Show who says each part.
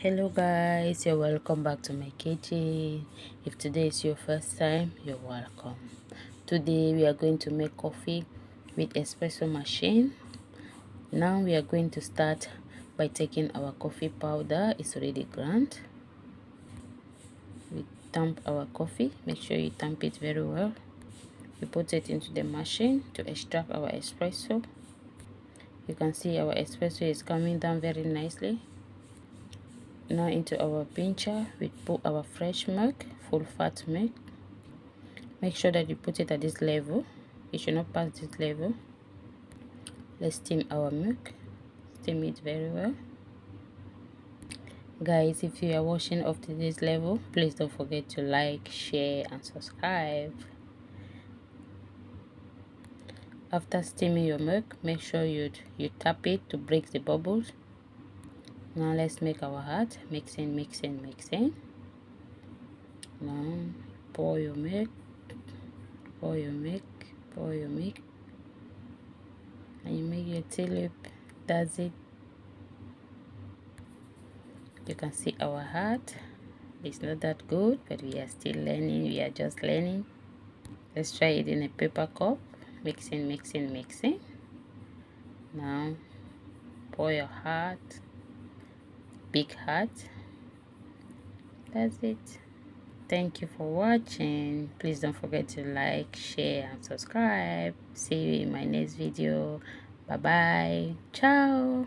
Speaker 1: Hello guys, you're welcome back to my kitchen. If today is your first time, you're welcome. Today we are going to make coffee with espresso machine. Now we are going to start by taking our coffee powder. It's already ground. We tamp our coffee. Make sure you tamp it very well. We put it into the machine to extract our espresso. You can see our espresso is coming down very nicely. Now into our pincher, we put our fresh milk, full fat milk. Make sure that you put it at this level. It should not pass this level. Let's steam our milk. Steam it very well. Guys, if you are watching up to this level, please don't forget to like, share and subscribe. After steaming your milk, make sure you tap it to break the bubbles. Now let's make our heart. Mixing. Now pour your milk. Pour your milk, and you make your tulip. That's it. You can see our heart. It's not that good, but we are still learning. We are just learning. Let's try it in a paper cup. Mixing. Now pour your heart, big heart. That's it. Thank you for watching. Please don't forget to like, share and subscribe. See you in my next video. Bye bye. Ciao.